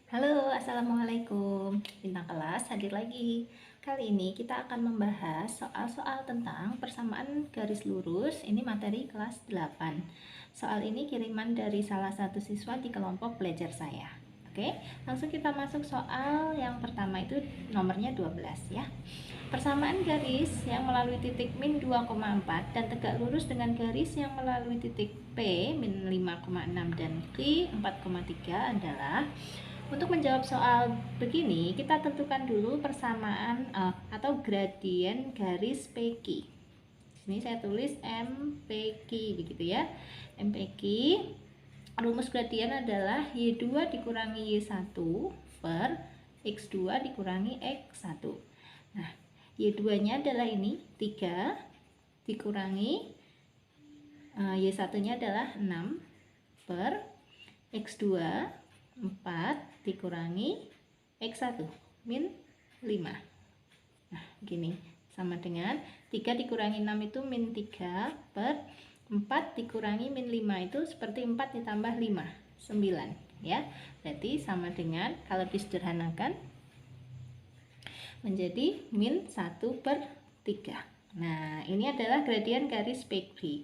Halo, Assalamualaikum. Bintang kelas hadir lagi. Kali ini kita akan membahas soal-soal tentang persamaan garis lurus. Ini materi kelas 8. Soal ini kiriman dari salah satu siswa di kelompok belajar saya. Oke, langsung kita masuk soal yang pertama, itu nomornya 12 ya. Persamaan garis yang melalui titik min 2,4 dan tegak lurus dengan garis yang melalui titik P min 5,6 dan Q 4,3 adalah. Untuk menjawab soal begini, kita tentukan dulu persamaan atau gradien garis PQ. Sini saya tulis MPQ begitu ya. MPQ, rumus gradien adalah Y2 dikurangi Y1 per X2 dikurangi X1. Nah, Y2-nya adalah ini 3 dikurangi Y1-nya adalah 6 per X2 4 dikurangi X1 min 5. Nah, gini, sama dengan 3 dikurangi 6 itu min 3 per 4 dikurangi min 5 itu seperti 4 ditambah 5, 9 ya. Berarti sama dengan, kalau disederhanakan menjadi min 1 per 3. Nah, ini adalah gradien garis PQ.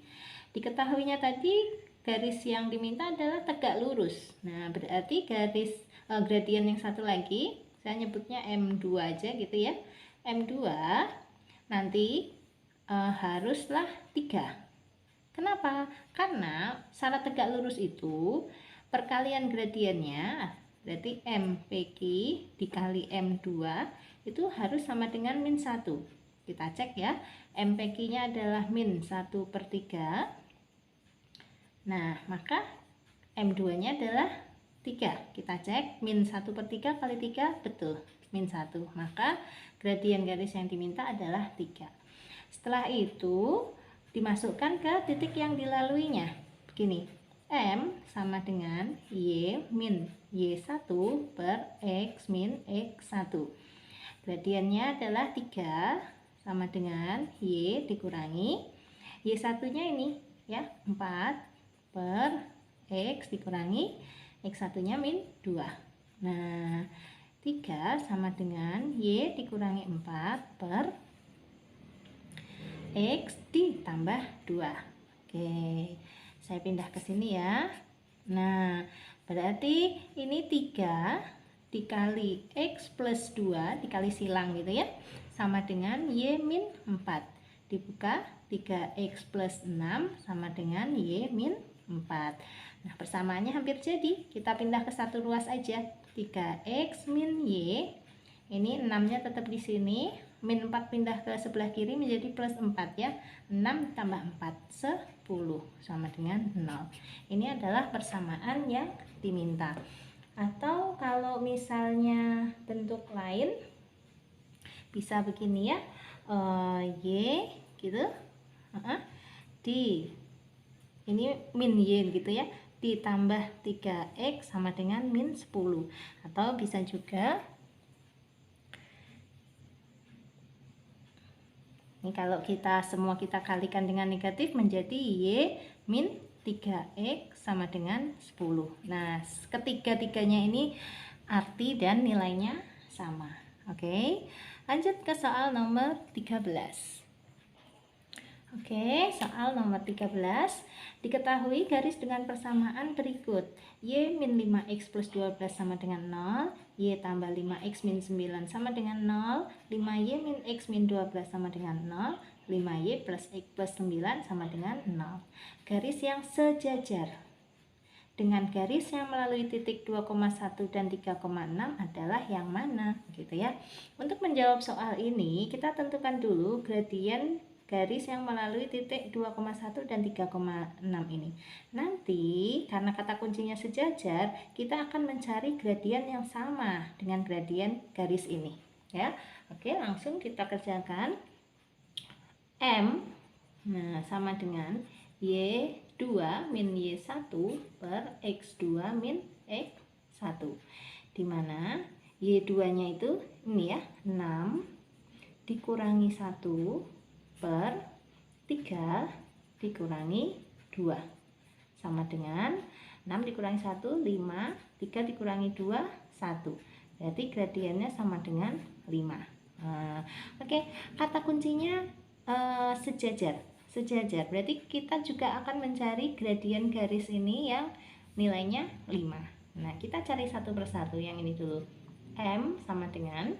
Diketahuinya tadi garis yang diminta adalah tegak lurus. Nah, berarti garis gradien yang satu lagi, saya nyebutnya M2 aja gitu ya. M2 nanti haruslah 3. Kenapa? Karena syarat tegak lurus itu perkalian gradiennya, berarti MPQ dikali M2 itu harus sama dengan min 1. Kita cek ya, MPQ-nya adalah min 1 per 3. Nah, maka M2-nya adalah 3. Kita cek, min 1 per 3 kali 3, betul, min 1. Maka gradien garis yang diminta adalah 3. Setelah itu, dimasukkan ke titik yang dilaluinya. Begini, M sama dengan Y min Y1 per X min X1. Gradiennya adalah 3 sama dengan Y dikurangi Y1-nya ini ya, 4 per X dikurangi X1 nya min 2. Nah, 3 sama dengan Y dikurangi 4 per X ditambah 2. Oke, saya pindah ke sini ya. Nah, berarti ini 3 dikali X plus 2 dikali silang gitu ya, sama dengan Y min 4. Dibuka, 3X plus 6 sama dengan Y min 4. Nah, persamaannya hampir jadi. Kita pindah ke satu ruas aja. 3X min Y. Ini 6-nya tetap di sini. Min 4 pindah ke sebelah kiri menjadi plus 4 ya. 6 tambah 4, 10 sama dengan 0. Ini adalah persamaan yang diminta. Atau kalau misalnya bentuk lain bisa begini ya. Y gitu. Di ini min Y gitu ya, ditambah 3X sama dengan min 10. Atau bisa juga ini kalau semua kita kalikan dengan negatif menjadi Y min 3X sama dengan 10. Nah, ketiga-tiganya ini arti dan nilainya sama. Oke, lanjut ke soal nomor 13. Oke, soal nomor 13. Diketahui garis dengan persamaan berikut. Y min 5X plus 12 sama dengan 0. Y tambah 5X min 9 sama dengan 0. 5Y min X min 12 sama dengan 0. 5Y plus X plus 9 sama dengan 0. Garis yang sejajar dengan garis yang melalui titik 2,1 dan 3,6 adalah yang mana? Gitu ya. Untuk menjawab soal ini, kita tentukan dulu gradien garis yang melalui titik 2,1 dan 3,6 ini. Nanti karena kata kuncinya sejajar, kita akan mencari gradien yang sama dengan gradien garis ini ya. Oke, langsung kita kerjakan. M sama dengan Y2 min Y1 per X2 min X1, dimana Y2-nya itu ini ya, 6 dikurangi 1 per 3 dikurangi 2 sama dengan 6 dikurangi 1, 5 3 dikurangi 2, 1. Berarti gradiennya sama dengan 5. Oke, kata kuncinya sejajar. Sejajar, berarti kita juga akan mencari gradien garis ini yang nilainya 5. Nah, kita cari satu persatu. Yang ini dulu. M sama dengan,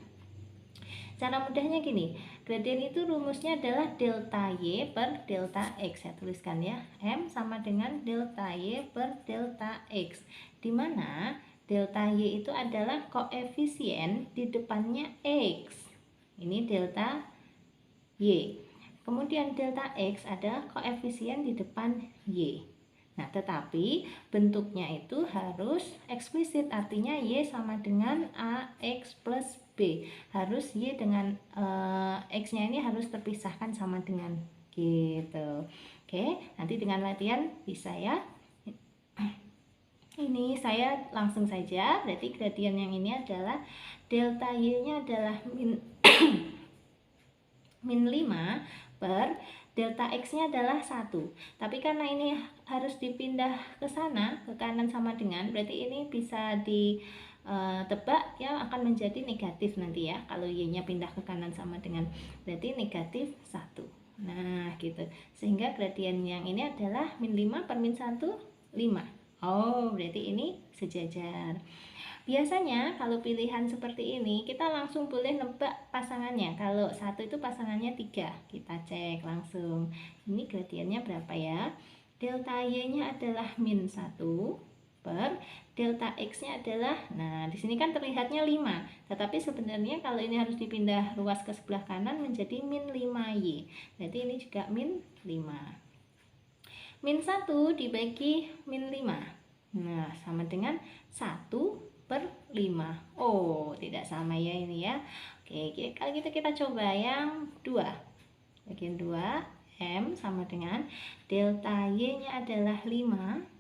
cara mudahnya gini, gradien itu rumusnya adalah delta Y per delta X. Saya tuliskan ya, M sama dengan delta Y per delta X, dimana delta Y itu adalah koefisien di depannya X. Ini delta Y. Kemudian delta X adalah koefisien di depan Y. Nah, tetapi bentuknya itu harus eksplisit, artinya Y sama dengan AX plus B. Harus Y dengan X-nya ini harus terpisahkan sama dengan gitu. Oke, nanti dengan latihan bisa ya. Ini saya langsung saja, berarti gradien yang ini adalah delta Y-nya adalah min 5 per delta X-nya adalah 1. Tapi karena ini harus dipindah ke sana, ke kanan sama dengan, berarti ini bisa ditebak ya akan menjadi negatif nanti ya. Kalau Y-nya pindah ke kanan sama dengan, berarti negatif 1. Nah, gitu. Sehingga gradien yang ini adalah min 5 per min 1, 5. Oh, berarti ini sejajar. Biasanya kalau pilihan seperti ini kita langsung boleh nebak pasangannya. Kalau 1 itu pasangannya 3, kita cek langsung. Ini gradiennya berapa ya? Delta Y-nya adalah min 1 per delta X-nya adalah, nah di sini kan terlihatnya 5, tetapi sebenarnya kalau ini harus dipindah ruas ke sebelah kanan menjadi min 5Y. Berarti ini juga min 5. Min 1 dibagi min 5. Nah, sama dengan 1 per 5. Oh, tidak sama ya ini ya. Oke, kalau gitu kita coba yang 2. Bagian 2, M sama dengan delta Y-nya adalah 5.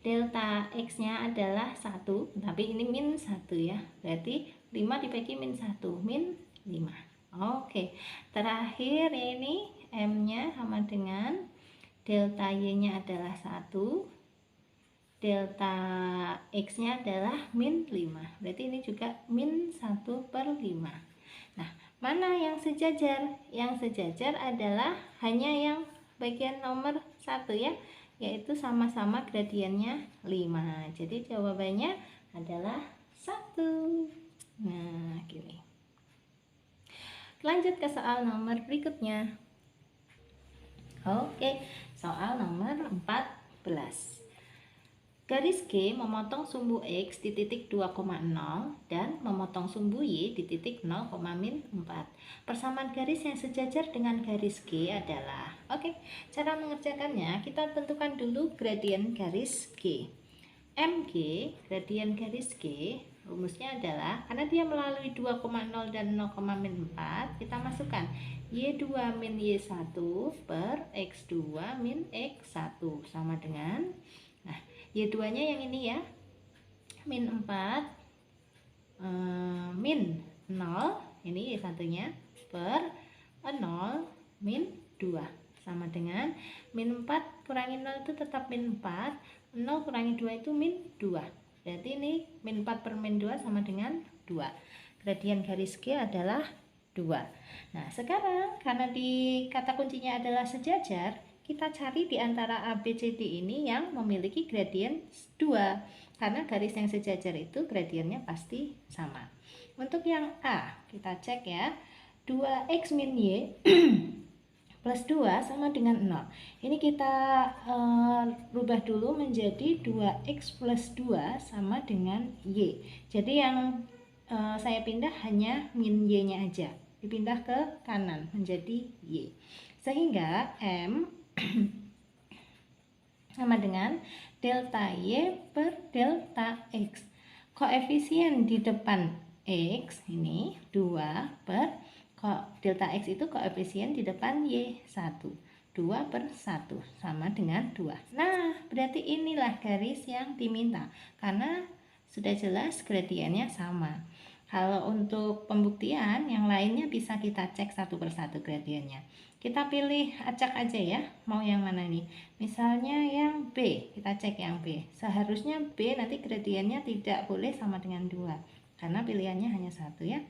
Delta X-nya adalah 1, tapi ini min 1 ya. Berarti 5 dibagi min 1, min 5. Oke, terakhir ini M-nya sama dengan delta Y-nya adalah 1. Delta X-nya adalah min 5. Berarti ini juga min 1 per 5. Nah, mana yang sejajar? Yang sejajar adalah hanya yang bagian nomor 1 ya, yaitu sama-sama gradiennya 5. Jadi jawabannya adalah 1. Nah, gini. Lanjut ke soal nomor berikutnya. Oke, soal nomor 14. Garis G memotong sumbu X di titik 2,0 dan memotong sumbu Y di titik 0, min 4. Persamaan garis yang sejajar dengan garis G adalah, oke, cara mengerjakannya kita tentukan dulu gradien garis G. MG, gradien garis G, rumusnya adalah, karena dia melalui 2,0 dan 0, min 4, kita masukkan Y2 min Y1 per X2 min X1 sama dengan, nah, Y2 nya yang ini ya, min 4 min 0, ini Y1 nya per 0 min 2 sama dengan min 4 kurangi 0 itu tetap min 4, 0 kurangi 2 itu min 2. Berarti ini min 4 per min 2 sama dengan 2. Gradien garis G adalah 2. Nah, sekarang karena di kata kuncinya adalah sejajar, kita cari di antara A, B, C, D ini yang memiliki gradien 2. Karena garis yang sejajar itu gradiennya pasti sama. Untuk yang A, kita cek ya. 2X min Y plus 2 sama dengan 0. Ini kita rubah dulu menjadi 2X plus 2 sama dengan Y. Jadi yang saya pindah hanya min Y-nya aja. Dipindah ke kanan menjadi Y. Sehingga M sama dengan delta Y per delta X. Koefisien di depan X ini 2 per delta X itu koefisien di depan Y1. 2 per 1 sama dengan 2. Nah, berarti inilah garis yang diminta karena sudah jelas gradiennya sama. Kalau untuk pembuktian yang lainnya bisa kita cek satu persatu gradiennya. Kita pilih acak aja ya, mau yang mana nih? Misalnya yang B, kita cek yang B. Seharusnya B nanti gradiennya tidak boleh sama dengan 2, karena pilihannya hanya satu ya.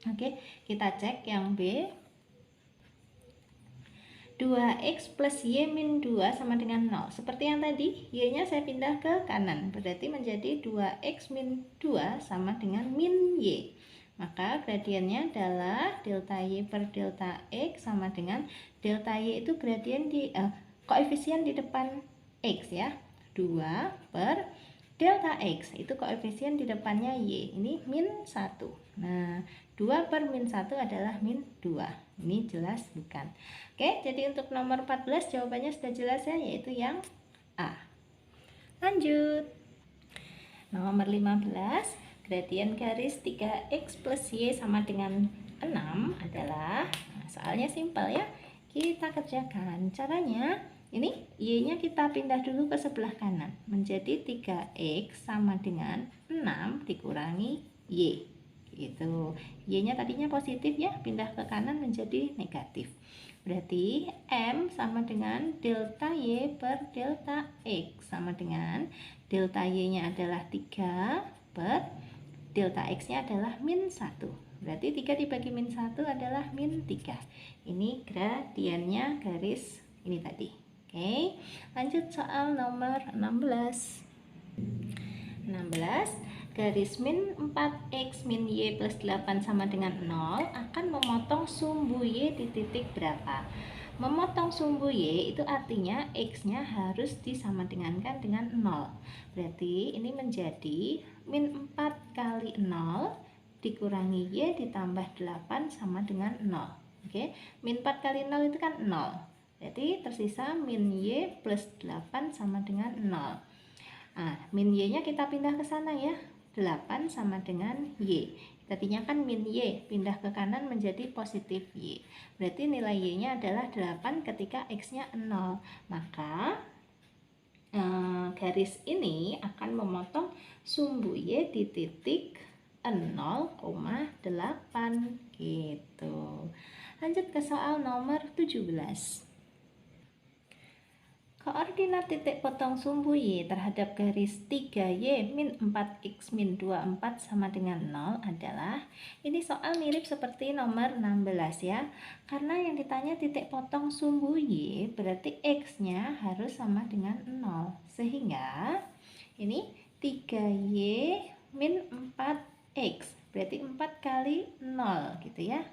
Oke, kita cek yang B. 2x plus y min 2 sama dengan 0. Seperti yang tadi, y-nya saya pindah ke kanan. Berarti menjadi 2x min 2 sama dengan min y. Maka gradiennya adalah delta y per delta x sama dengan delta y itu gradien koefisien di depan x ya. 2 per delta x itu koefisien di depannya y. Ini min 1. Nah, 2 per min 1 adalah min 2. Ini jelas bukan? Oke, jadi untuk nomor 14 jawabannya sudah jelas ya, yaitu yang A. Lanjut. Nomor 15, gradien garis 3x plus y sama dengan 6 adalah, soalnya simpel ya, kita kerjakan. Caranya, ini y-nya kita pindah dulu ke sebelah kanan, menjadi 3x sama dengan 6 dikurangi y. Gitu. Y-nya tadinya positif ya, pindah ke kanan menjadi negatif. Berarti M sama dengan delta Y per delta X sama dengan delta Y-nya adalah 3 per delta X-nya adalah min 1. Berarti 3 dibagi min 1 adalah min 3. Ini gradiennya garis ini tadi. Oke, lanjut soal nomor 16. 16. Garis min 4x min y plus 8 sama dengan 0 akan memotong sumbu y di titik berapa? Memotong sumbu y itu artinya x-nya harus disamadengankan dengan 0. Berarti ini menjadi min 4 kali 0 dikurangi y ditambah 8 sama dengan 0. Oke, min 4 kali 0 itu kan 0. Berarti tersisa min y plus 8 sama dengan 0. Nah, min y-nya kita pindah ke sana ya. 8 sama dengan y. Tadinya kan min y, pindah ke kanan menjadi positif y. Berarti nilai y-nya adalah 8 ketika x-nya 0. Maka garis ini akan memotong sumbu y di titik 0,8 gitu. Lanjut ke soal nomor 17. Koordinat titik potong sumbu y terhadap garis 3y min 4x min 24 sama dengan 0 adalah, ini soal mirip seperti nomor 16 ya, karena yang ditanya titik potong sumbu y berarti x-nya harus sama dengan 0, sehingga ini 3y min 4x berarti 4 kali 0 gitu ya,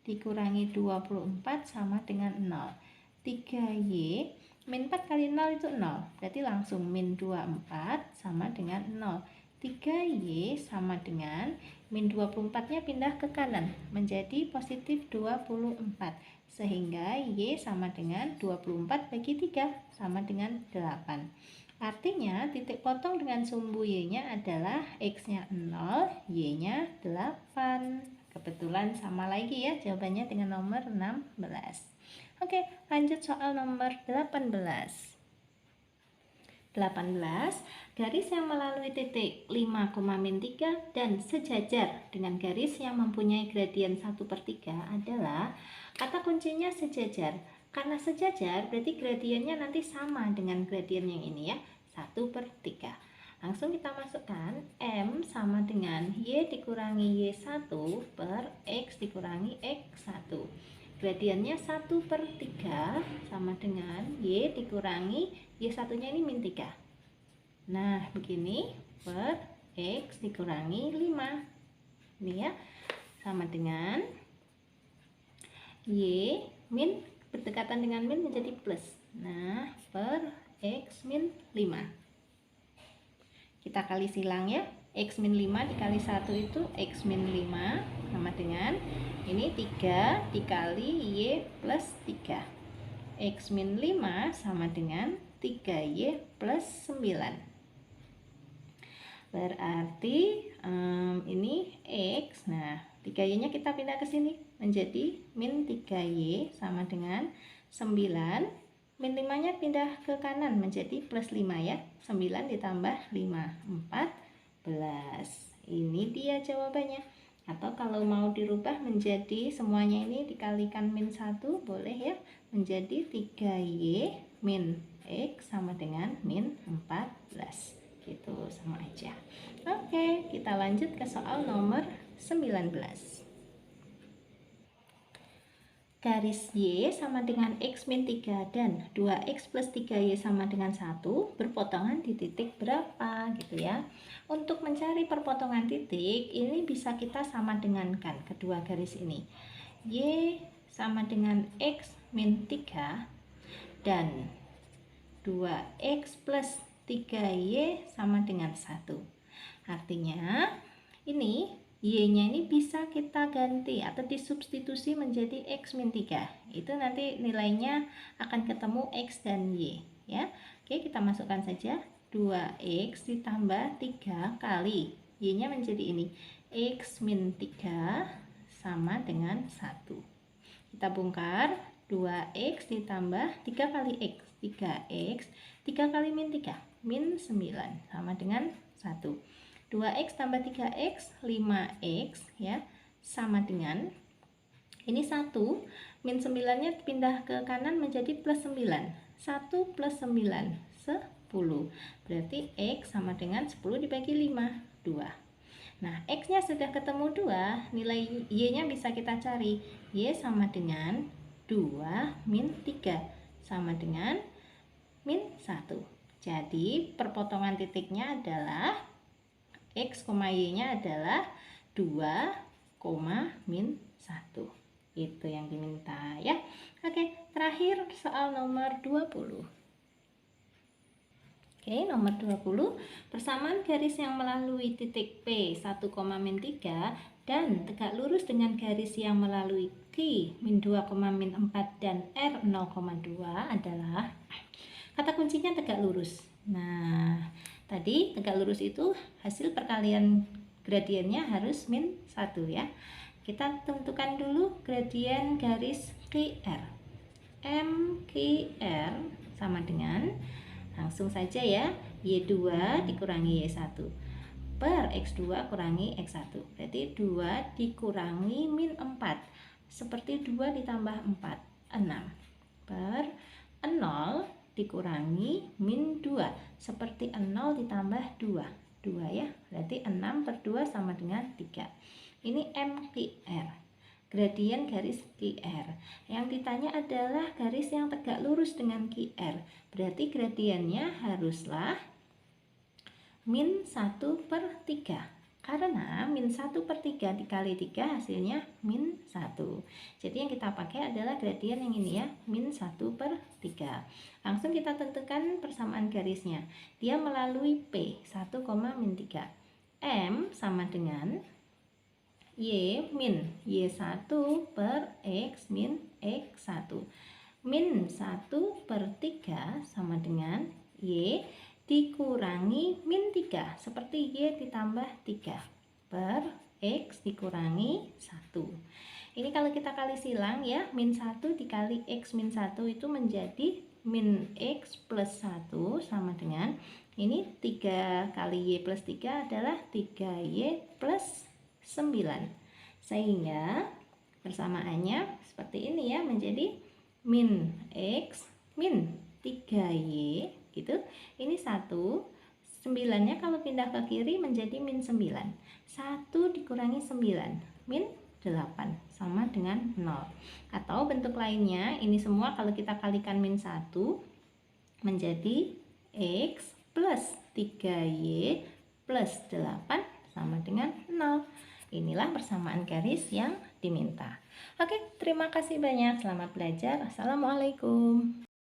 dikurangi 24 sama dengan 0. 3y min 4 kali 0 itu 0, berarti langsung min 24 sama dengan 0. 3y sama dengan min 24 nya pindah ke kanan menjadi positif 24, sehingga y sama dengan 24 bagi 3 sama dengan 8. Artinya titik potong dengan sumbu y nya adalah x nya 0, y nya 8. Kebetulan sama lagi ya jawabannya dengan nomor 16. Oke, lanjut soal nomor 18. 18. Garis yang melalui titik 5,-3 dan sejajar dengan garis yang mempunyai gradien 1/3 adalah, kata kuncinya sejajar. Karena sejajar berarti gradiennya nanti sama dengan gradien yang ini ya, 1/3. Langsung kita masukkan M sama dengan Y dikurangi Y1 per X dikurangi X1. Gradiennya 1/3 sama dengan Y dikurangi Y1 nya ini min 3. Nah begini, per X dikurangi 5. Ini ya, sama dengan Y min berdekatan dengan min menjadi plus. Nah per X min 5. Kita kali silang ya, X min 5 dikali 1 itu X min 5 sama dengan ini 3 dikali Y plus 3. X min 5 sama dengan 3Y plus 9. Berarti ini X, nah 3Y nya kita pindah ke sini menjadi min 3Y sama dengan 9. Min 5 nya pindah ke kanan menjadi plus 5 ya. 9 ditambah 5, 14. Ini dia jawabannya. Atau kalau mau dirubah menjadi semuanya ini dikalikan min 1, boleh ya, menjadi 3Y min X sama dengan min 14. Gitu, sama aja. Oke, kita lanjut ke soal nomor 19. Garis Y sama dengan X min 3 dan 2X plus 3Y sama dengan 1 berpotongan di titik berapa gitu ya. Untuk mencari perpotongan titik ini bisa kita sama dengankan kedua garis ini. Y sama dengan X min 3 dan 2X plus 3Y sama dengan 1. Artinya ini Y-nya ini bisa kita ganti atau disubstitusi menjadi X min 3. Itu nanti nilainya akan ketemu X dan Y ya. Oke, kita masukkan saja 2X ditambah 3 kali Y-nya menjadi ini X min 3 sama dengan 1. Kita bongkar 2X ditambah 3 kali X 3X 3 kali min 3 min 9 sama dengan 1. 2X tambah 3X 5X ya sama dengan ini 1 min 9 nya pindah ke kanan menjadi plus 9. 1 plus 9 10, berarti X sama dengan 10 dibagi 5 2. Nah X nya sudah ketemu 2, nilai Y nya bisa kita cari. Y sama dengan 2 min 3 sama dengan min 1. Jadi perpotongan titiknya adalah X, Y nya adalah 2, min 1. Itu yang diminta ya. Oke, terakhir soal nomor 20. Oke, nomor 20, persamaan garis yang melalui titik P 1, min 3 dan tegak lurus dengan garis yang melalui Q min 2, min 4 dan R 0,2 adalah, kata kuncinya tegak lurus. Nah, tadi tegak lurus itu hasil perkalian gradiennya harus min 1 ya. Kita tentukan dulu gradien garis QR. MQR sama dengan, langsung saja ya, Y2 dikurangi Y1 per X2 kurangi X1. Berarti 2 dikurangi min 4. Seperti 2 ditambah 4, 6. Per 0 dikurangi min 2 seperti 0 ditambah 2 ya, berarti 6 per 2 sama dengan 3. Ini MQR, gradien garis QR. Yang ditanya adalah garis yang tegak lurus dengan QR, berarti gradiennya haruslah min 1 per 3 karena min 1 per 3 dikali 3 hasilnya min 1. Jadi yang kita pakai adalah gradien yang ini ya, min 1 per 3. Langsung kita tentukan persamaan garisnya. Dia melalui P 1, min 3. M sama dengan Y min Y1 per X min X1. Min 1 per 3 sama dengan Y dikurangi min 3 seperti Y ditambah 3 per X dikurangi 1. Ini kalau kita kali silang ya, min 1 dikali X min 1 itu menjadi min X plus 1 sama dengan ini 3 kali Y plus 3 adalah 3Y plus 9. Sehingga persamaannya seperti ini ya, menjadi min X min 3Y gitu. Ini 1, 9-nya kalau pindah ke kiri menjadi min 9. 1 dikurangi 9, min 8 sama dengan 0. Atau bentuk lainnya, ini semua kalau kita kalikan min 1 menjadi X plus 3Y plus 8 sama dengan 0. Inilah persamaan garis yang diminta. Oke, terima kasih banyak. Selamat belajar. Assalamualaikum.